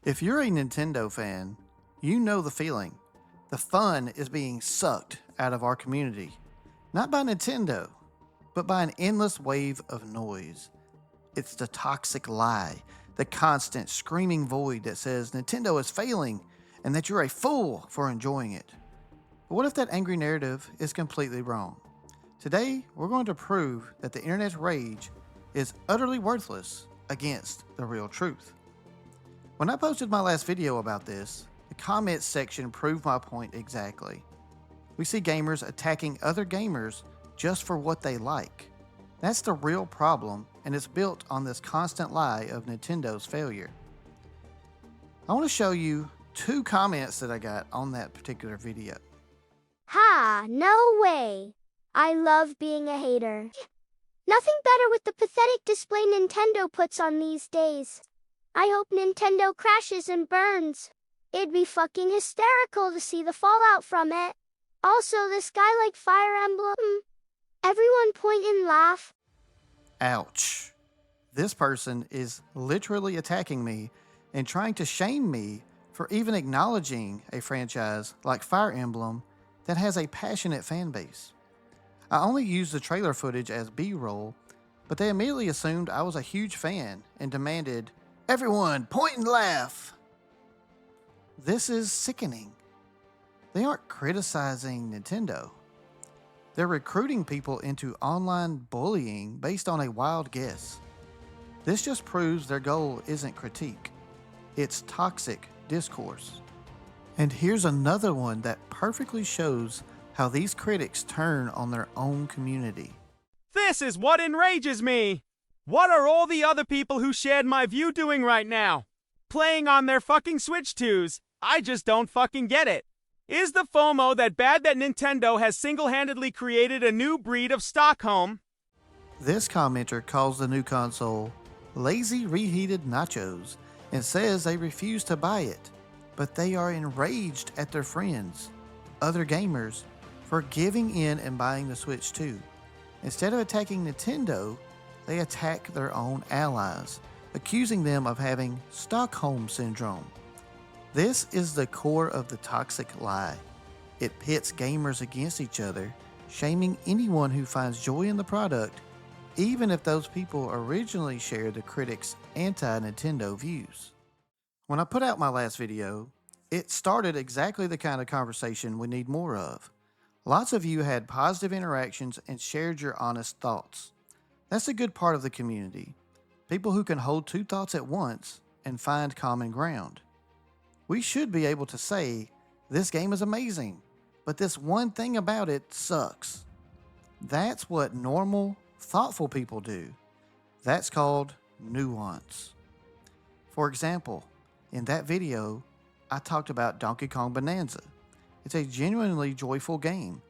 If you're a Nintendo fan, you know the feeling. The fun is being sucked out of our community. Not by Nintendo, but by an endless wave of noise. It's the toxic lie, the constant screaming void that says Nintendo is failing and that you're a fool for enjoying it. But what if that angry narrative is completely wrong? Today, we're going to prove that the internet's rage is utterly worthless against the real truth. When I posted my last video about this, the comments section proved my point exactly. We see gamers attacking other gamers just for what they like. That's the real problem, and it's built on this constant lie of Nintendo's failure. I want to show you 2 comments that I got on that particular video. Ha, no way. I love being a hater. Nothing better with the pathetic display Nintendo puts on these days. I hope Nintendo crashes and burns. It'd be fucking hysterical to see the fallout from it. Also, this guy like Fire Emblem. Everyone point and laugh. Ouch. This person is literally attacking me and trying to shame me for even acknowledging a franchise like Fire Emblem that has a passionate fan base. I only used the trailer footage as B-roll, but they immediately assumed I was a huge fan and demanded, "Everyone, point and laugh!" This is sickening. They aren't criticizing Nintendo. They're recruiting people into online bullying based on a wild guess. This just proves their goal isn't critique. It's toxic discourse. And here's another one that perfectly shows how these critics turn on their own community. This is what enrages me! What are all the other people who shared my view doing right now? Playing on their fucking Switch 2s. I just don't fucking get it. Is the FOMO that bad that Nintendo has single-handedly created a new breed of Stockholm? This commenter calls the new console lazy reheated nachos and says they refuse to buy it, but they are enraged at their friends, other gamers, for giving in and buying the Switch 2. Instead of attacking Nintendo, they attack their own allies, accusing them of having Stockholm Syndrome. This is the core of the toxic lie. It pits gamers against each other, shaming anyone who finds joy in the product, even if those people originally shared the critics' anti-Nintendo views. When I put out my last video, it started exactly the kind of conversation we need more of. Lots of you had positive interactions and shared your honest thoughts. That's a good part of the community. People who can hold 2 thoughts at once and find common ground. We should be able to say, this game is amazing, but this one thing about it sucks. That's what normal, thoughtful people do. That's called nuance. For example, in that video, I talked about Donkey Kong Bonanza. It's a genuinely joyful game,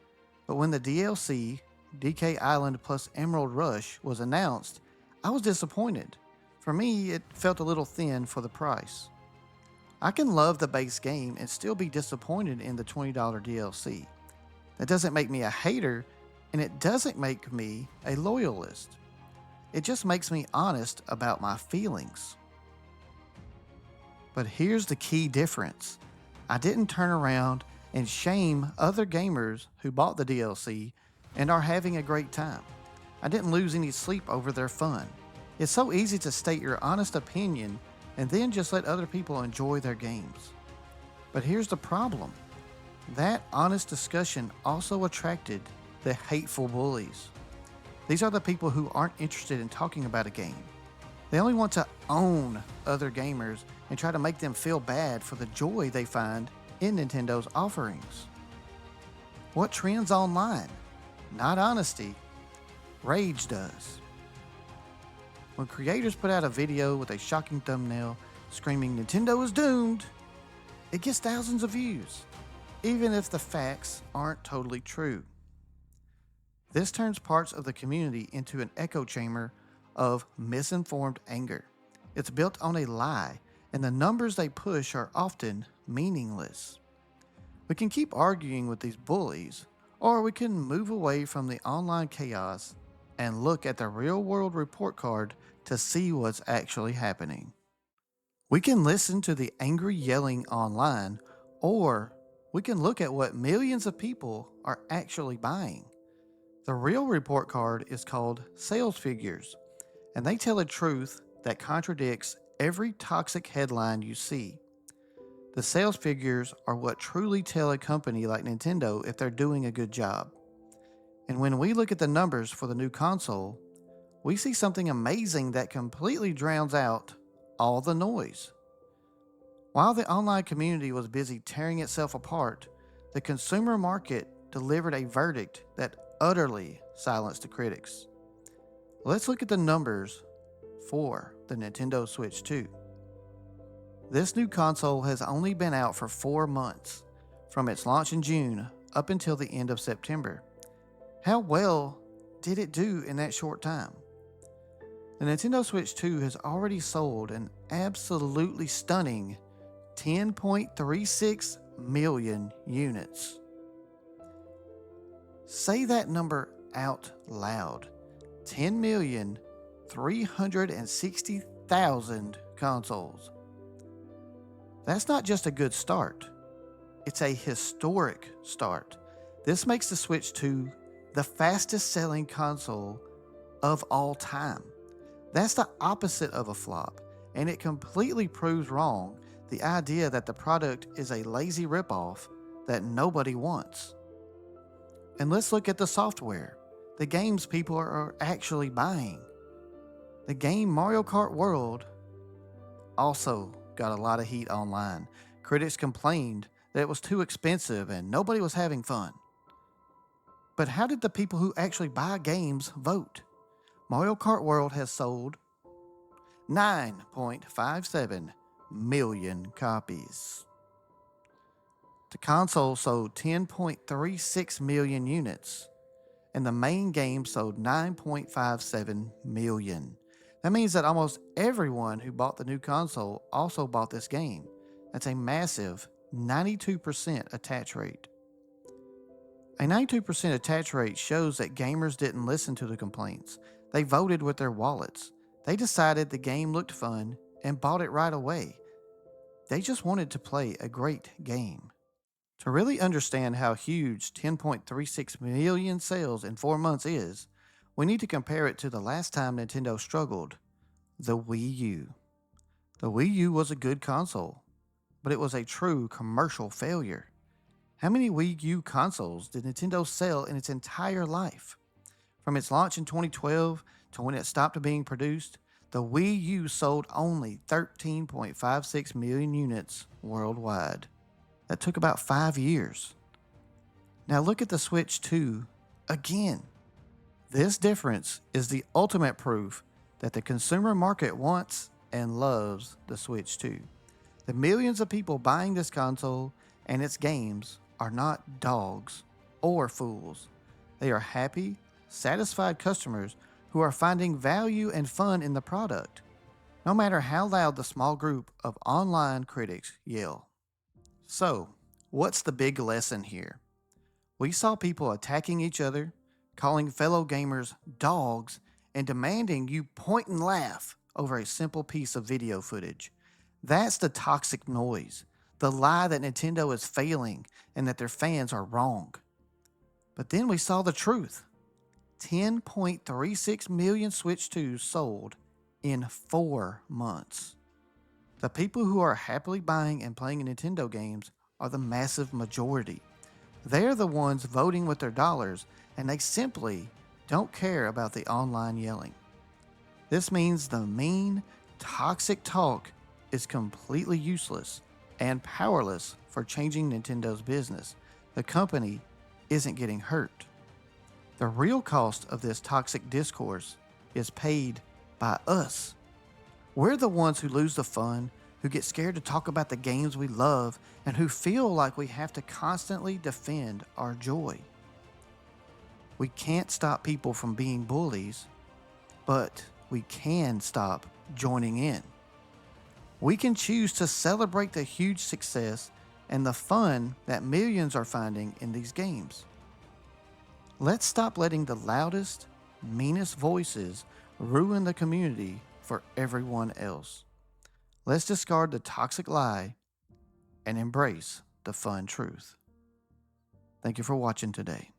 but when the DLC, DK Island plus Emerald Rush, was announced, I was disappointed. For me, it felt a little thin for the price. I can love the base game and still be disappointed in the $20 DLC. That doesn't make me a hater, and it doesn't make me a loyalist. It just makes me honest about my feelings. But here's the key difference. I didn't turn around and shame other gamers who bought the DLC and are having a great time. I didn't lose any sleep over their fun. It's so easy to state your honest opinion and then just let other people enjoy their games. But here's the problem. That honest discussion also attracted the hateful bullies. These are the people who aren't interested in talking about a game. They only want to own other gamers and try to make them feel bad for the joy they find in Nintendo's offerings. What trends online? Not honesty. Rage does. When creators put out a video with a shocking thumbnail screaming Nintendo is doomed, it gets thousands of views, even if the facts aren't totally true. This turns parts of the community into an echo chamber of misinformed anger. It's built on a lie, and the numbers they push are often meaningless. We can keep arguing with these bullies, or we can move away from the online chaos and look at the real-world report card to see what's actually happening. We can listen to the angry yelling online, or we can look at what millions of people are actually buying. The real report card is called sales figures, and they tell a truth that contradicts every toxic headline you see. The sales figures are what truly tell a company like Nintendo if they're doing a good job. And when we look at the numbers for the new console, we see something amazing that completely drowns out all the noise. While the online community was busy tearing itself apart, the consumer market delivered a verdict that utterly silenced the critics. Let's look at the numbers for the Nintendo Switch 2. This new console has only been out for 4 months, from its launch in June up until the end of September. How well did it do in that short time? The Nintendo Switch 2 has already sold an absolutely stunning 10.36 million units. Say that number out loud. 10,360,000 consoles. That's not just a good start, it's a historic start. This makes the Switch 2 the fastest selling console of all time. That's the opposite of a flop, and it completely proves wrong the idea that the product is a lazy ripoff that nobody wants. And let's look at the software, the games people are actually buying. The game Mario Kart World also got a lot of heat online. Critics complained that it was too expensive and nobody was having fun. But how did the people who actually buy games vote? Mario Kart World has sold 9.57 million copies. The console sold 10.36 million units, and the main game sold 9.57 million. That means that almost everyone who bought the new console also bought this game. That's a massive 92% attach rate. A 92% attach rate shows that gamers didn't listen to the complaints. They voted with their wallets. They decided the game looked fun and bought it right away. They just wanted to play a great game. To really understand how huge 10.36 million sales in 4 months is, we need to compare it to the last time Nintendo struggled, the Wii U. The Wii U was a good console, but it was a true commercial failure. How many Wii U consoles did Nintendo sell in its entire life? From its launch in 2012 to when it stopped being produced, the Wii U sold only 13.56 million units worldwide. That took about 5 years. Now look at the Switch 2 again. This difference is the ultimate proof that the consumer market wants and loves the Switch 2. The millions of people buying this console and its games are not dogs or fools. They are happy, satisfied customers who are finding value and fun in the product, no matter how loud the small group of online critics yell. So, what's the big lesson here? We saw people attacking each other, calling fellow gamers dogs, and demanding you point and laugh over a simple piece of video footage. That's the toxic noise, the lie that Nintendo is failing and that their fans are wrong. But then we saw the truth. 10.36 million Switch 2s sold in 4 months. The people who are happily buying and playing Nintendo games are the massive majority. They're the ones voting with their dollars, and they simply don't care about the online yelling. This means the mean, toxic talk is completely useless and powerless for changing Nintendo's business. The company isn't getting hurt. The real cost of this toxic discourse is paid by us. We're the ones who lose the fun, who get scared to talk about the games we love, and who feel like we have to constantly defend our joy. We can't stop people from being bullies, but we can stop joining in. We can choose to celebrate the huge success and the fun that millions are finding in these games. Let's stop letting the loudest, meanest voices ruin the community for everyone else. Let's discard the toxic lie and embrace the fun truth. Thank you for watching today.